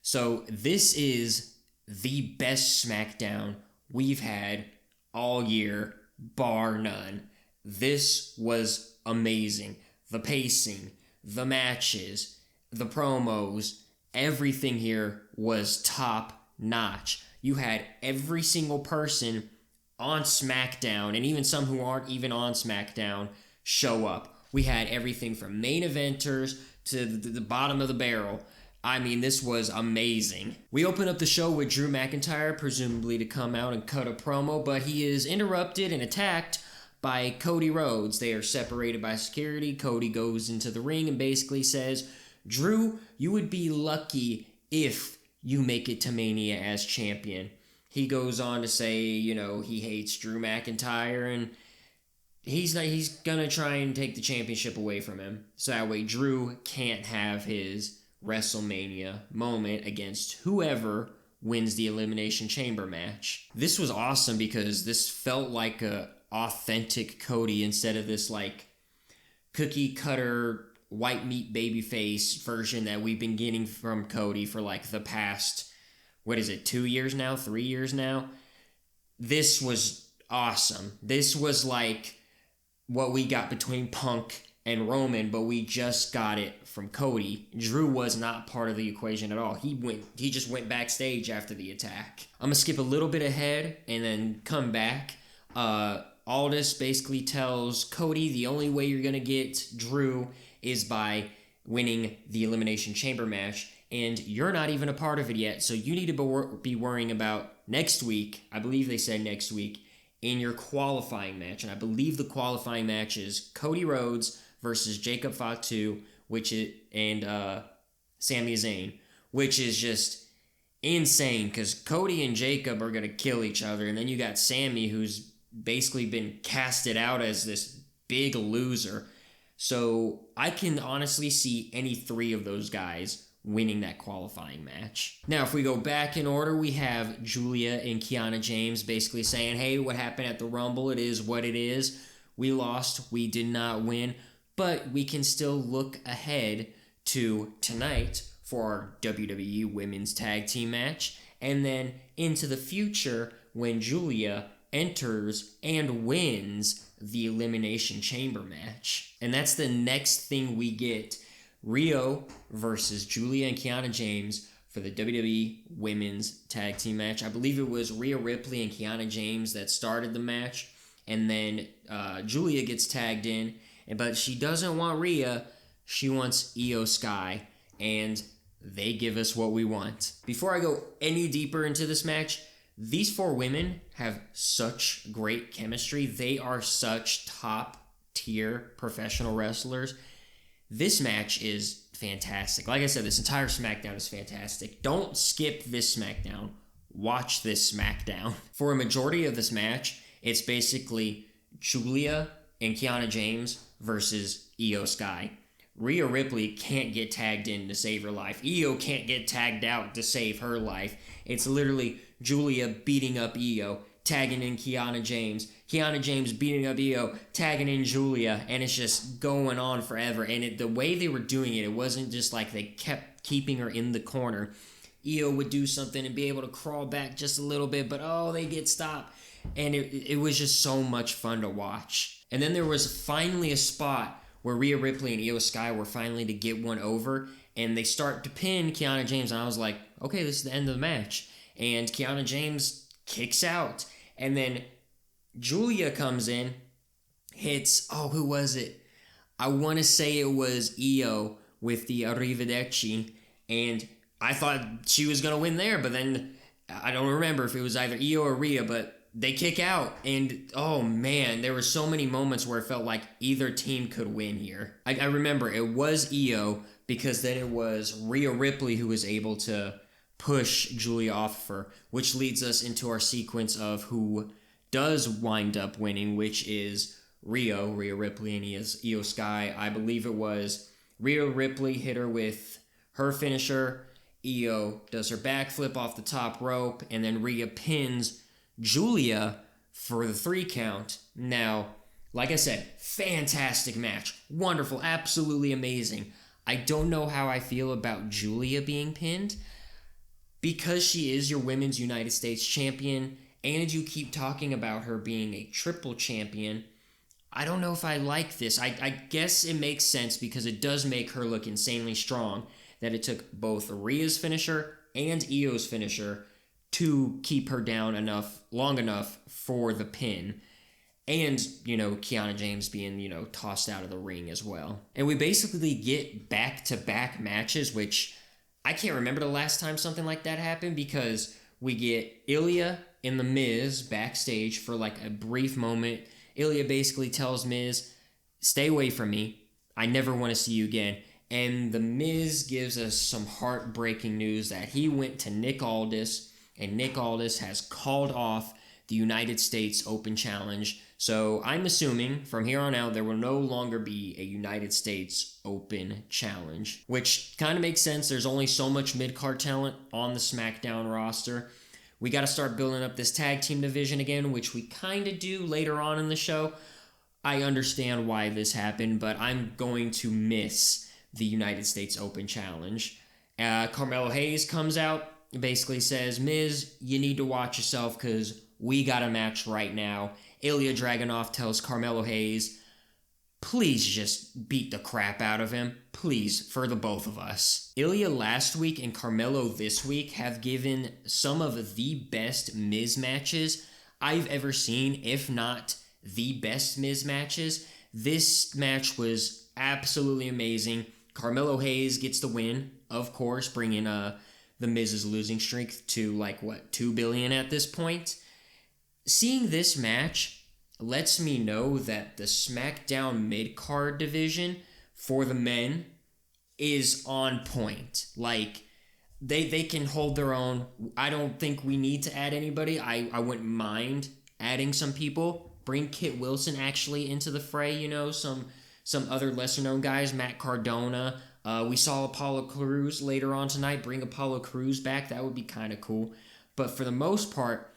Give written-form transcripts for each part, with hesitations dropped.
So this is the best SmackDown we've had all year, bar none. This was amazing. The pacing, the matches, the promos, everything here was top notch. You had every single person on SmackDown, and even some who aren't even on SmackDown, show up. We had everything from main eventers to the bottom of the barrel. I mean, this was amazing. We open up the show with Drew McIntyre, presumably to come out and cut a promo, but he is interrupted and attacked by Cody Rhodes. They are separated by security. Cody goes into the ring and basically says, Drew, you would be lucky if you make it to Mania as champion. He goes on to say, he hates Drew McIntyre and he's gonna try and take the championship away from him. So that way Drew can't have his WrestleMania moment against whoever wins the Elimination Chamber match. This was awesome because this felt like a authentic Cody instead of this like cookie cutter white meat babyface version that we've been getting from Cody for like the past, 2 years now, 3 years now. This was awesome. This was like what we got between Punk and Roman, but we just got it from Cody. Drew was not part of the equation at all. He just went backstage after the attack. I'm gonna skip a little bit ahead and then come back. Aldis basically tells Cody the only way you're gonna get Drew is by winning the Elimination Chamber match, and you're not even a part of it yet, so you need to be worrying about next week, I believe they said next week, in your qualifying match. And I believe the qualifying match is Cody Rhodes versus Jacob Fatu, and Sami Zayn, which is just insane because Cody and Jacob are going to kill each other, and then you got Sami, who's basically been casted out as this big loser. So I can honestly see any three of those guys winning that qualifying match. Now, if we go back in order, we have Julia and Kiana James basically saying, hey, what happened at the Rumble? It is what it is. We lost. We did not win. But we can still look ahead to tonight for our WWE Women's Tag Team match, and then into the future when Julia enters and wins the Elimination Chamber match. And that's the next thing we get. Rio versus Julia and Kiana James for the WWE Women's Tag Team match. I believe it was Rhea Ripley and Kiana James that started the match, and then Julia gets tagged in, but she doesn't want Rhea, she wants Io Sky, and they give us what we want. Before I go any deeper into this match, these four women have such great chemistry. They are such top-tier professional wrestlers. This match is fantastic. Like I said, this entire SmackDown is fantastic. Don't skip this SmackDown. Watch this SmackDown. For a majority of this match, it's basically Julia and Kiana James versus Io Sky. Rhea Ripley can't get tagged in to save her life. Io can't get tagged out to save her life. It's literally Julia beating up Io, tagging in Kiana James beating up Io, tagging in Julia, and it's just going on forever. And the way they were doing it, it wasn't just like they kept keeping her in the corner. Io would do something and be able to crawl back just a little bit, but they get stopped. And it was just so much fun to watch. And then there was finally a spot where Rhea Ripley and Io Sky were finally to get one over, and they start to pin Kiana James, and I was like, okay, this is the end of the match. And Kiana James kicks out, and then Julia comes in, hits, who was it? I want to say it was Io with the Arrivederci, and I thought she was going to win there, but then I don't remember if it was either Io or Rhea, but they kick out, and oh man, there were so many moments where it felt like either team could win here. I remember it was Io, because then it was Rhea Ripley who was able to push Julia off of her, which leads us into our sequence of who does wind up winning, which is Rhea Ripley and Io Sky. I believe it was Rhea Ripley hit her with her finisher, Io does her backflip off the top rope, and then Rhea pins Julia for the 3 count. Now, like I said, fantastic match. Wonderful, absolutely amazing. I don't know how I feel about Julia being pinned. because she is your Women's United States Champion, and you keep talking about her being a triple champion, I don't know if I like this. I guess it makes sense because it does make her look insanely strong that it took both Rhea's finisher and Io's finisher to keep her down long enough for the pin. And, Kiana James being, tossed out of the ring as well. And we basically get back-to-back matches, which I can't remember the last time something like that happened, because we get Ilya and The Miz backstage for like a brief moment. Ilya basically tells Miz, stay away from me. I never want to see you again. And The Miz gives us some heartbreaking news that he went to Nick Aldis, and Nick Aldis has called off the United States Open Challenge. So I'm assuming from here on out there will no longer be a United States Open Challenge, which kind of makes sense. There's only so much mid-card talent on the SmackDown roster. We got to start building up this tag team division again, which we kind of do later on in the show. I understand why this happened, but I'm going to miss the United States Open Challenge. Carmelo Hayes comes out, basically says, Miz, you need to watch yourself because we got a match right now. Ilya Dragunov tells Carmelo Hayes, please just beat the crap out of him. Please, for the both of us. Ilya last week and Carmelo this week have given some of the best Miz matches I've ever seen, if not the best Miz matches. This match was absolutely amazing. Carmelo Hayes gets the win, of course, bringing the Miz's losing streak to 2 billion at this point. Seeing this match lets me know that the SmackDown mid-card division for the men is on point. Like, they can hold their own. I don't think we need to add anybody. I wouldn't mind adding some people. Bring Kit Wilson actually into the fray, some other lesser-known guys, Matt Cardona. We saw Apollo Crews later on tonight. Bring Apollo Crews back. That would be kind of cool. But for the most part,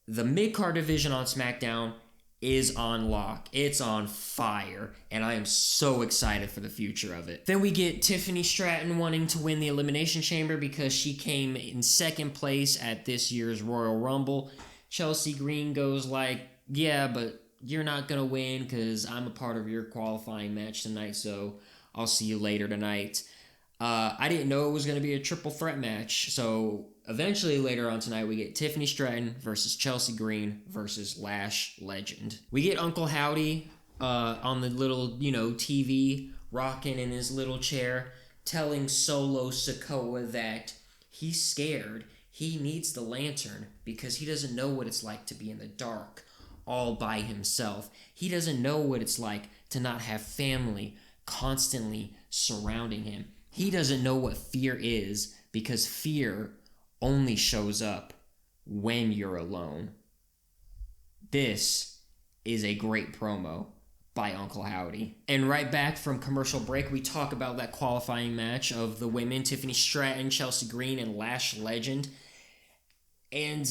the mid-card division on SmackDown is on lock. It's on fire, and I am so excited for the future of it. Then we get Tiffany Stratton wanting to win the Elimination Chamber because she came in second place at this year's Royal Rumble. Chelsea Green goes like, yeah, but you're not going to win because I'm a part of your qualifying match tonight, so I'll see you later tonight. I didn't know it was going to be a triple threat match, so eventually later on tonight we get Tiffany Stratton versus Chelsea Green versus Lash Legend. We get Uncle Howdy on the little, TV, rocking in his little chair, telling Solo Sikoa that he's scared. He needs the lantern because he doesn't know what it's like to be in the dark all by himself. He doesn't know what it's like to not have family constantly surrounding him. He doesn't know what fear is because fear only shows up when you're alone. This is a great promo by Uncle Howdy. And right back from commercial break, we talk about that qualifying match of the women, Tiffany Stratton, Chelsea Green, and Lash Legend. And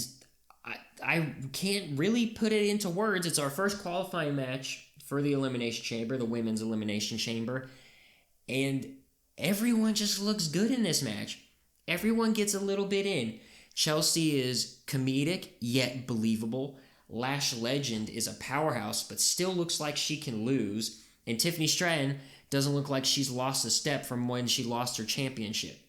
I can't really put it into words. It's our first qualifying match for the Elimination Chamber, the Women's Elimination Chamber. And everyone just looks good in this match. Everyone gets a little bit in. Chelsea is comedic, yet believable. Lash Legend is a powerhouse, but still looks like she can lose. And Tiffany Stratton doesn't look like she's lost a step from when she lost her championship.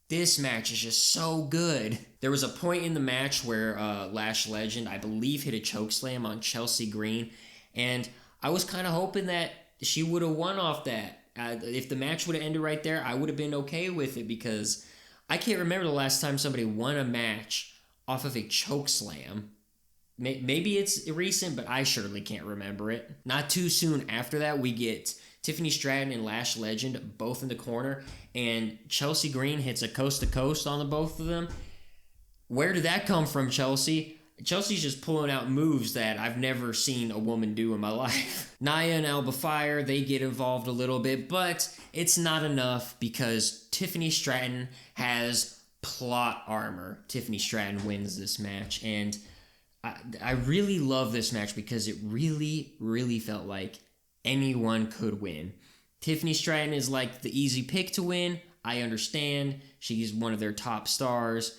This match is just so good. There was a point in the match where Lash Legend, I believe, hit a chokeslam on Chelsea Green. And I was kind of hoping that she would have won off that. If the match would have ended right there, I would have been okay with it because I can't remember the last time somebody won a match off of a chokeslam. Maybe it's recent, but I surely can't remember it. Not too soon after that, we get Tiffany Stratton and Lash Legend both in the corner, and Chelsea Green hits a coast-to-coast on the both of them. Where did that come from, Chelsea? Chelsea's just pulling out moves that I've never seen a woman do in my life. Nia and Alba Fire, they get involved a little bit, but it's not enough because Tiffany Stratton has plot armor. Tiffany Stratton wins this match, and I really love this match because it really, really felt like anyone could win. Tiffany Stratton is like the easy pick to win. I understand. She's one of their top stars.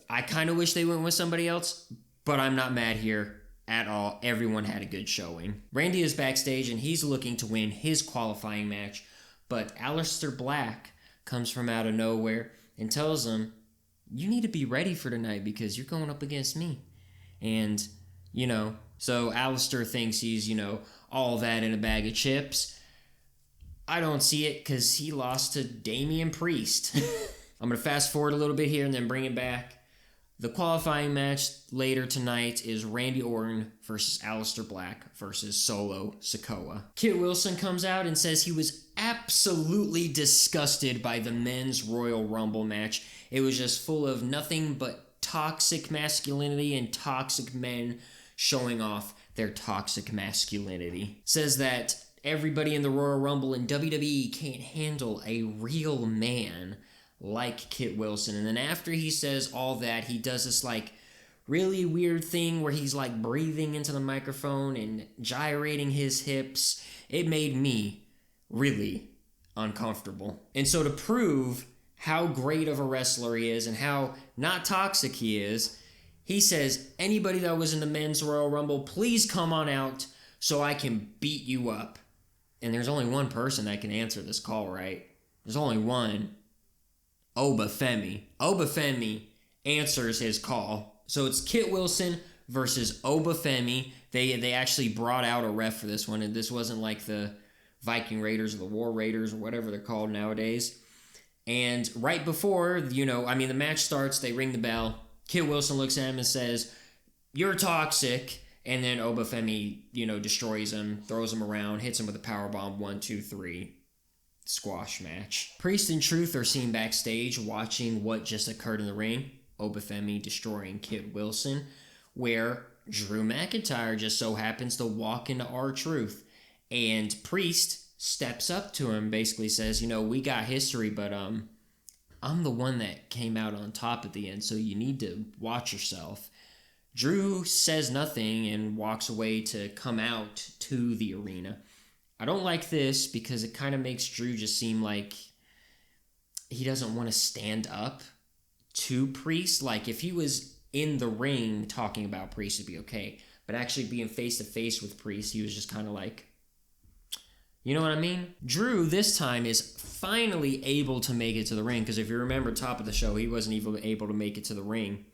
I kind of wish they went with somebody else, but I'm not mad here at all. Everyone had a good showing. Randy is backstage, and he's looking to win his qualifying match, but Aleister Black comes from out of nowhere and tells him, you need to be ready for tonight because you're going up against me. And, so Aleister thinks he's, all that in a bag of chips. I don't see it because he lost to Damian Priest. I'm going to fast forward a little bit here and then bring it back. The qualifying match later tonight is Randy Orton versus Aleister Black versus Solo Sikoa. Kit Wilson comes out and says he was absolutely disgusted by the men's Royal Rumble match. It was just full of nothing but toxic masculinity and toxic men showing off their toxic masculinity. Says that everybody in the Royal Rumble in WWE can't handle a real man like Kit Wilson. And then after he says all that, he does this really weird thing where he's breathing into the microphone and gyrating his hips. It made me really uncomfortable. And so to prove how great of a wrestler he is and how not toxic he is, he says, anybody that was in the men's Royal Rumble, please come on out so I can beat you up. And there's only one person that can answer this call, right? There's only one. Obafemi. Obafemi answers his call. So it's Kit Wilson versus Obafemi. They actually brought out a ref for this one, and this wasn't like the Viking Raiders or the War Raiders or whatever they're called nowadays. And right before, the match starts, they ring the bell. Kit Wilson looks at him and says, you're toxic. And then Obafemi, destroys him, throws him around, hits him with a powerbomb, 1, 2, 3. Squash match. Priest and Truth are seen backstage watching what just occurred in the ring. Obafemi destroying Kit Wilson, where Drew McIntyre just so happens to walk into R-Truth. And Priest steps up to him, basically says, we got history, but I'm the one that came out on top at the end, so you need to watch yourself. Drew says nothing and walks away to come out to the arena. I don't like this because it kind of makes Drew just seem like he doesn't want to stand up to Priest. If he was in the ring talking about Priest, it'd be okay. But actually being face-to-face with Priest, he was just kind of you know what I mean? Drew, this time, is finally able to make it to the ring. Because if you remember, top of the show, he wasn't even able to make it to the ring.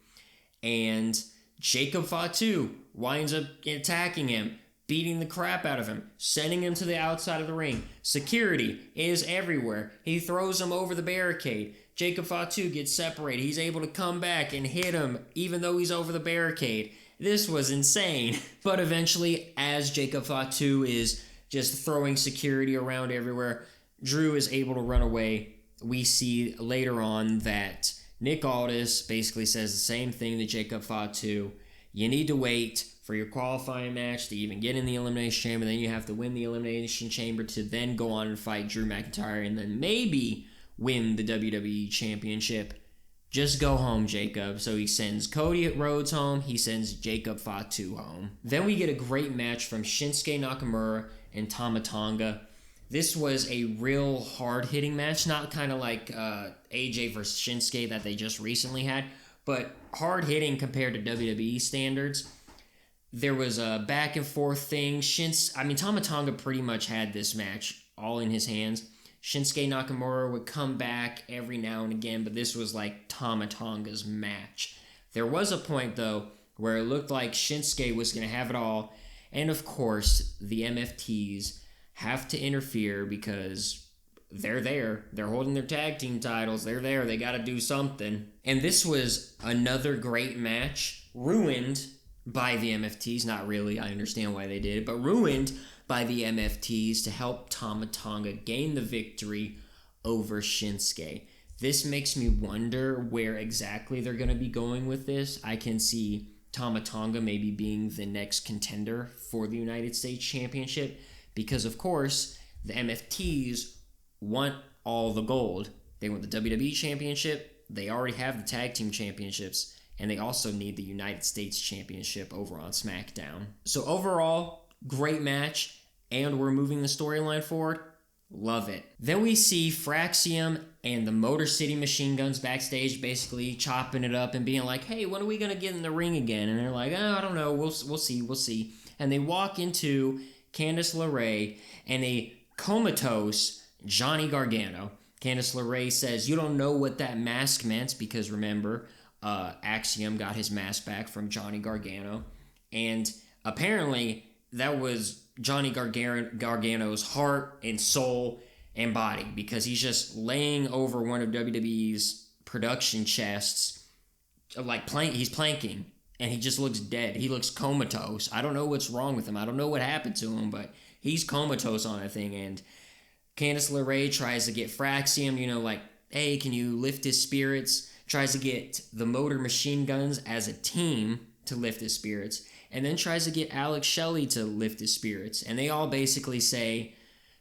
And Jacob Fatu winds up attacking him, beating the crap out of him, sending him to the outside of the ring. Security is everywhere. He throws him over the barricade. Jacob Fatu gets separated. He's able to come back and hit him even though he's over the barricade. This was insane. But eventually, as Jacob Fatu is just throwing security around everywhere, Drew is able to run away. We see later on that Nick Aldis basically says the same thing to Jacob Fatu. You need to wait for your qualifying match to even get in the Elimination Chamber. Then you have to win the Elimination Chamber to then go on and fight Drew McIntyre and then maybe win the WWE Championship. Just go home, Jacob. So he sends Cody Rhodes home. He sends Jacob Fatu home. Then we get a great match from Shinsuke Nakamura and Tama Tonga. This was a real hard-hitting match, not kind of like AJ versus Shinsuke that they just recently had, but hard-hitting compared to WWE standards. There was a back-and-forth thing. Tama Tonga pretty much had this match all in his hands. Shinsuke Nakamura would come back every now and again, but this was like Tama Tonga's match. There was a point, though, where it looked like Shinsuke was going to have it all, and of course, the MFTs have to interfere because they're there. They're holding their tag team titles. They're there. They got to do something. And this was another great match, ruined by the MFTs. Not really. I understand why they did it, but ruined by the MFTs to help Tama Tonga gain the victory over Shinsuke. This makes me wonder where exactly they're going to be going with this. I can see Tama Tonga maybe being the next contender for the United States Championship because, of course, the MFTs want all the gold. They want the WWE Championship. They already have the Tag Team Championships, and they also need the United States Championship over on SmackDown. So overall, great match, and we're moving the storyline forward. Love it. Then we see Fraxium and the Motor City Machine Guns backstage basically chopping it up and being like, hey, when are we going to get in the ring again? And they're like, oh, I don't know. We'll see. And they walk into Candice LeRae and a comatose Johnny Gargano. Candice LeRae says, you don't know what that mask meant because remember, Axiom got his mask back from Johnny Gargano. And apparently that was Johnny Gargano's heart and soul and body because he's just laying over one of WWE's production chests, he's planking, and he just looks dead. He looks comatose. I don't know what's wrong with him. I don't know what happened to him, but he's comatose on a thing. And Candice LeRae tries to get Fraxium, hey, can you lift his spirits? Tries to get the Motor Machine Guns as a team to lift his spirits. And then tries to get Alex Shelley to lift his spirits. And they all basically say,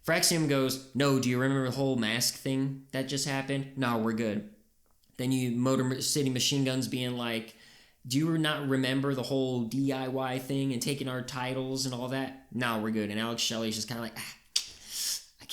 Fraxium goes, no, do you remember the whole mask thing that just happened? No, we're good. Then you Motor City Machine Guns being like, do you not remember the whole DIY thing and taking our titles and all that? No, we're good. And Alex Shelley's just kind of like, I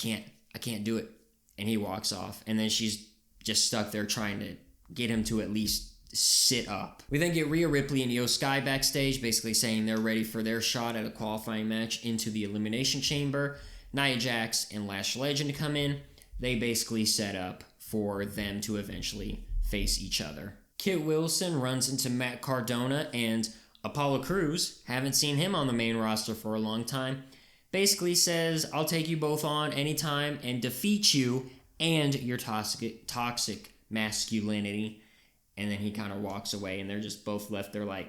can't do it. And he walks off. And then she's just stuck there trying to get him to at least sit up. We then get Rhea Ripley and Io Sky backstage, basically saying they're ready for their shot at a qualifying match into the Elimination Chamber. Nia Jax and Lash Legend come in. They basically set up for them to eventually face each other. Kit Wilson runs into Matt Cardona and Apollo Crews, haven't seen him on the main roster for a long time, basically says, I'll take you both on anytime and defeat you and your toxic masculinity. And then he kind of walks away, and they're just both left there like,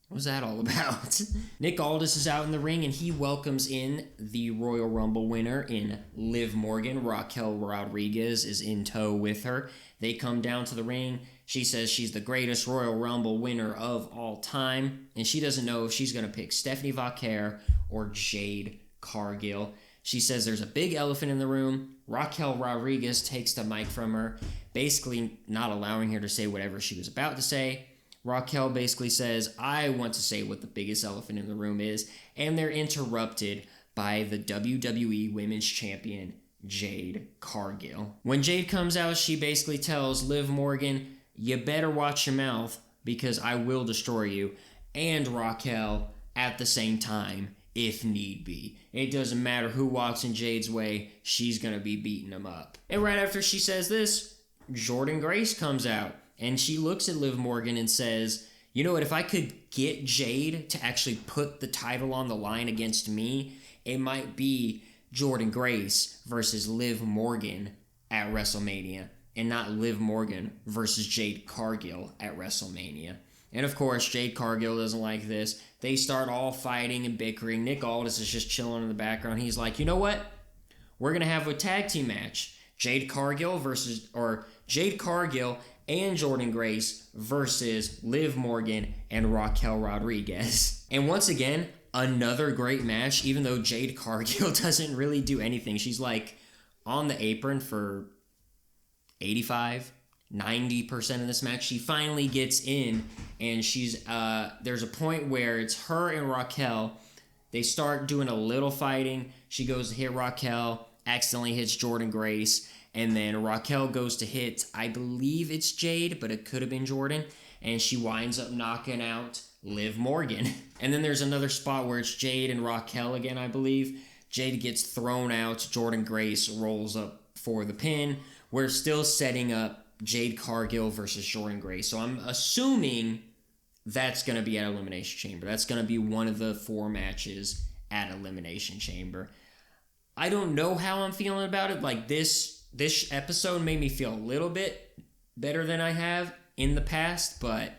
what was that all about? Nick Aldis is out in the ring, and he welcomes in the Royal Rumble winner in Liv Morgan. Raquel Rodriguez is in tow with her. They come down to the ring. She says she's the greatest Royal Rumble winner of all time, and she doesn't know if she's going to pick Stephanie Vaquer or Jade Cargill. She says there's a big elephant in the room. Raquel Rodriguez takes the mic from her, basically not allowing her to say whatever she was about to say. Raquel basically says, I want to say what the biggest elephant in the room is, and they're interrupted by the WWE Women's Champion, Jade Cargill. When Jade comes out, she basically tells Liv Morgan, you better watch your mouth because I will destroy you, and Raquel at the same time, if need be. It doesn't matter who walks in Jade's way, she's going to be beating them up. And right after she says this, Jordynne Grace comes out, and she looks at Liv Morgan and says, you know what, if I could get Jade to actually put the title on the line against me, it might be Jordynne Grace versus Liv Morgan at WrestleMania, and not Liv Morgan versus Jade Cargill at WrestleMania. And of course, Jade Cargill doesn't like this. They start all fighting and bickering. Nick Aldis is just chilling in the background. He's like, you know what? We're going to have a tag team match. Jade Cargill and Jordynne Grace versus Liv Morgan and Raquel Rodriguez. And once again, another great match, even though Jade Cargill doesn't really do anything. She's like on the apron for 90% of this match. She finally gets in, and she's there's a point where it's her and Raquel. They start doing a little fighting. She goes to hit Raquel, accidentally hits Jordynne Grace, and then Raquel goes to hit, I believe it's Jade, but it could have been Jordynne, and she winds up knocking out Liv Morgan. And then there's another spot where it's Jade and Raquel again, I believe. Jade gets thrown out. Jordynne Grace rolls up for the pin. We're still setting up Jade Cargill versus Jordynne Grace. So I'm assuming that's going to be at Elimination Chamber. That's going to be one of the 4 matches at Elimination Chamber. I don't know how I'm feeling about it. Like this episode made me feel a little bit better than I have in the past, but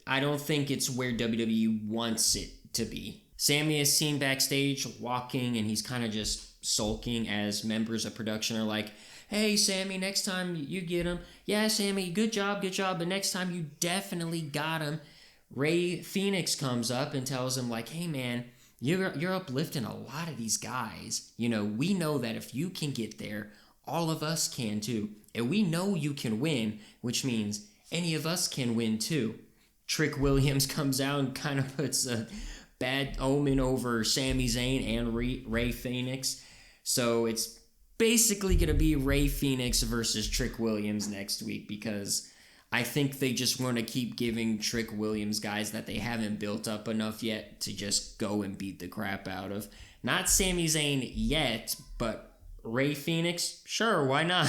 I don't think it's where WWE wants it to be. Sammy is seen backstage walking, and he's kind of just sulking as members of production are like, hey, Sammy, next time you get him. Yeah, Sammy, good job, but next time you definitely got him. Ray Phoenix comes up and tells him, like, hey, man, you're uplifting a lot of these guys. You know, we know that if you can get there, all of us can too. And we know you can win, which means any of us can win too. Trick Williams comes out and kind of puts a bad omen over Sami Zayn and Ray Phoenix. So it's basically going to be Rey Fenix versus Trick Williams next week, because I think they just want to keep giving Trick Williams guys that they haven't built up enough yet to just go and beat the crap out of. Not Sami Zayn yet, but Rey Fenix? Sure, why not?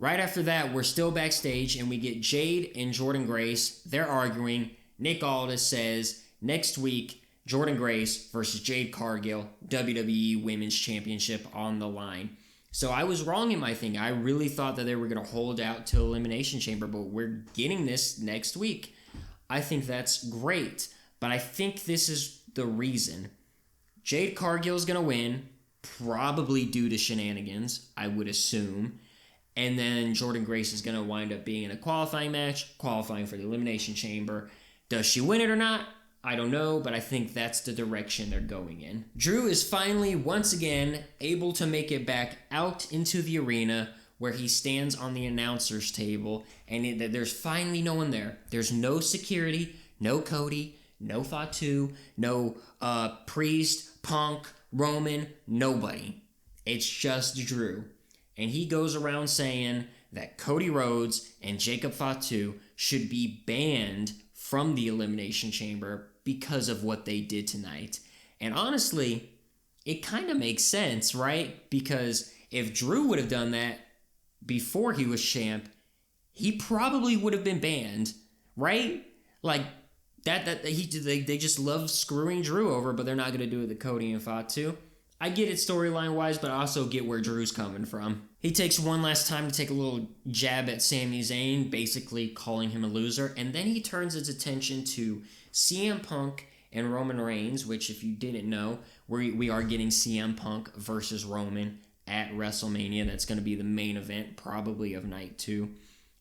Right after that, we're still backstage, and we get Jade and Jordynne Grace. They're arguing. Nick Aldis says, next week, Jordynne Grace versus Jade Cargill, WWE Women's Championship on the line. So I was wrong in my thing. I really thought that they were going to hold out till Elimination Chamber, but we're getting this next week. I think that's great, but I think this is the reason. Jade Cargill is going to win, probably due to shenanigans, I would assume. And then Jordynne Grace is going to wind up being in a qualifying match, qualifying for the Elimination Chamber. Does she win it or not? I don't know, but I think that's the direction they're going in. Drew is finally, once again, able to make it back out into the arena where he stands on the announcer's table, and there's finally no one there. There's no security, no Cody, no Fatu, no Priest, Punk, Roman, nobody. It's just Drew. And he goes around saying that Cody Rhodes and Jacob Fatu should be banned from the Elimination Chamber because of what they did tonight. And honestly, it kind of makes sense, right? Because if Drew would have done that before he was champ, he probably would have been banned, right? Like, they just love screwing Drew over, but they're not going to do it to Cody and Fatu. I get it storyline-wise, but I also get where Drew's coming from. He takes one last time to take a little jab at Sami Zayn, basically calling him a loser, and then he turns his attention to CM Punk and Roman Reigns, which, if you didn't know, we are getting CM Punk versus Roman at WrestleMania. That's going to be the main event, probably, of night 2.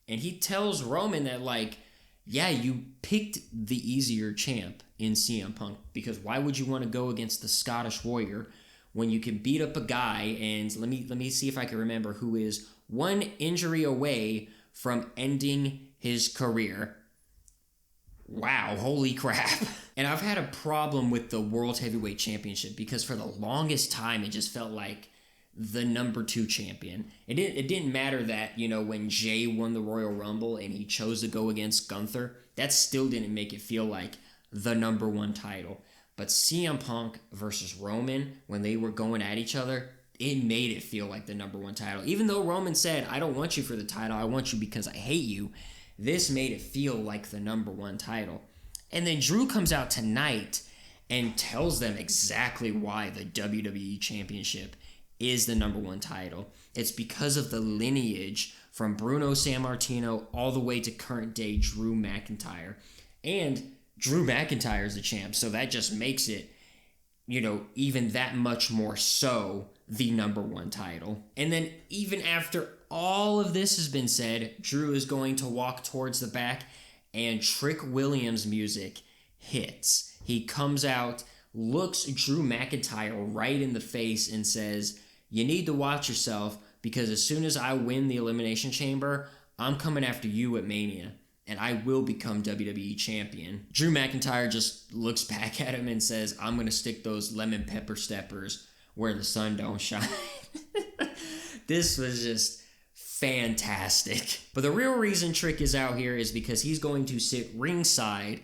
And he tells Roman that, like, yeah, you picked the easier champ in CM Punk, because why would you want to go against the Scottish Warrior when you can beat up a guy, and let me see if I can remember, who is one injury away from ending his career. Wow, holy crap. And I've had a problem with the World Heavyweight Championship, because for the longest time it just felt like the number 2 champion. It didn't matter that, when Jay won the Royal Rumble and he chose to go against Gunther, that still didn't make it feel like the number 1 title. But CM Punk versus Roman, when they were going at each other, it made it feel like the number 1 title. Even though Roman said, I don't want you for the title, I want you because I hate you, this made it feel like the number 1 title. And then Drew comes out tonight and tells them exactly why the WWE Championship is the number 1 title. It's because of the lineage from Bruno Sammartino all the way to current day Drew McIntyre. And Drew McIntyre is the champ, so that just makes it, even that much more so the number 1 title. And then even after all of this has been said, Drew is going to walk towards the back, and Trick Williams' music hits. He comes out, looks Drew McIntyre right in the face, and says, you need to watch yourself, because as soon as I win the Elimination Chamber, I'm coming after you at Mania, and I will become WWE Champion. Drew McIntyre just looks back at him and says, I'm going to stick those lemon pepper steppers where the sun don't shine. This was just fantastic. But the real reason Trick is out here is because he's going to sit ringside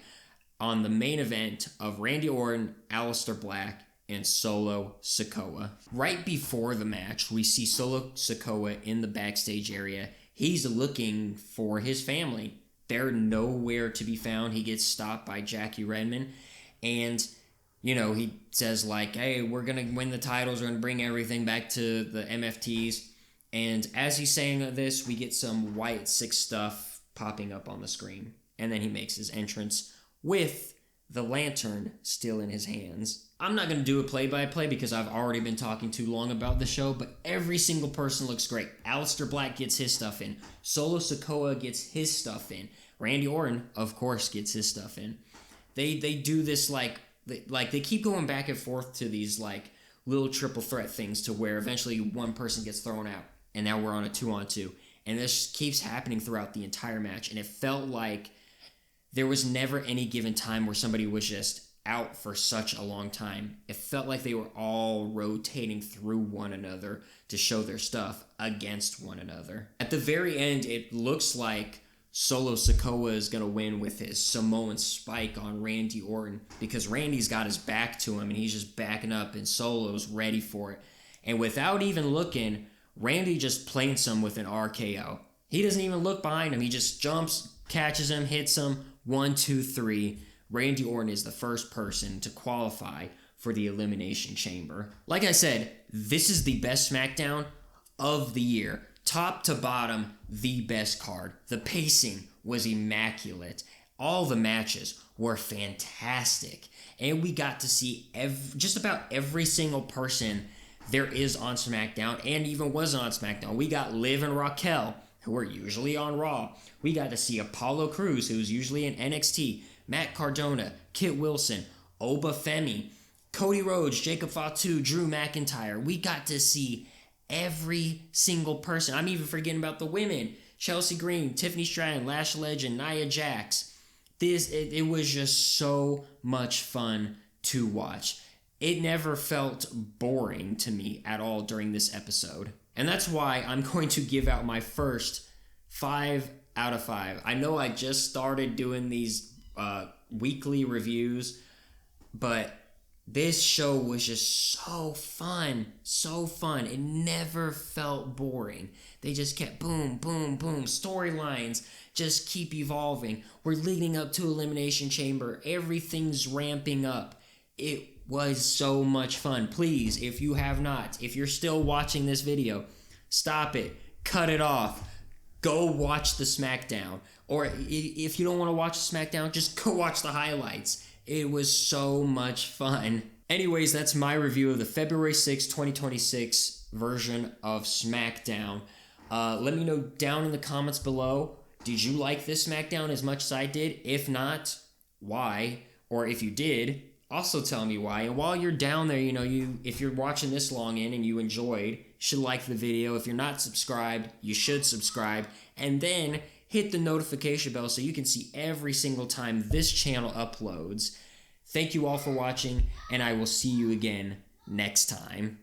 on the main event of Randy Orton, Aleister Black, and Solo Sikoa. Right before the match, we see Solo Sikoa in the backstage area. He's looking for his family. They're nowhere to be found. He gets stopped by Jackie Redmond, and he says, like, hey, we're going to win the titles, we're going to bring everything back to the MFTs. And as he's saying this, we get some Wyatt Six stuff popping up on the screen. And then he makes his entrance with the lantern still in his hands. I'm not going to do a play-by-play because I've already been talking too long about the show, but every single person looks great. Aleister Black gets his stuff in. Solo Sikoa gets his stuff in. Randy Orton, of course, gets his stuff in. They do this they keep going back and forth to these like little triple threat things to where eventually one person gets thrown out, and now we're on a 2-on-2. And this keeps happening throughout the entire match, and it felt like there was never any given time where somebody was just out for such a long time. It felt like they were all rotating through one another to show their stuff against one another. At the very end, it looks like Solo Sikoa is going to win with his Samoan spike on Randy Orton because Randy's got his back to him and he's just backing up and Solo's ready for it. And without even looking, Randy just plates him with an RKO. He doesn't even look behind him. He just jumps, catches him, hits him. 1, 2, 3. Randy Orton is the first person to qualify for the Elimination Chamber. Like I said, this is the best SmackDown of the year. Top to bottom, the best card. The pacing was immaculate. All the matches were fantastic. And we got to see just about every single person there is on SmackDown and even wasn't on SmackDown. We got Liv and Raquel, who are usually on Raw. We got to see Apollo Crews, who's usually in NXT. Matt Cardona, Kit Wilson, Oba Femi, Cody Rhodes, Jacob Fatu, Drew McIntyre. We got to see every single person. I'm even forgetting about the women. Chelsea Green, Tiffany Stratton, Lash Legend, Nia Jax. It was just so much fun to watch. It never felt boring to me at all during this episode. And that's why I'm going to give out my first 5 out of 5. I know I just started doing these weekly reviews, but this show was just so fun. It never felt boring. They just kept boom, boom, boom. Storylines just keep evolving. We're leading up to Elimination Chamber. Everything's ramping up. It was so much fun. Please, if you have not, if you're still watching this video, stop it. Cut it off. Go watch the SmackDown. Or if you don't want to watch the SmackDown, just go watch the highlights. It was so much fun. Anyways, that's my review of the February 6, 2026 version of SmackDown. Let me know down in the comments below, did you like this SmackDown as much as I did? If not, why? Or if you did, also tell me why. And while you're down there, if you're watching this long in and you enjoyed, you should like the video. If you're not subscribed, you should subscribe. And then hit the notification bell so you can see every single time this channel uploads. Thank you all for watching, and I will see you again next time.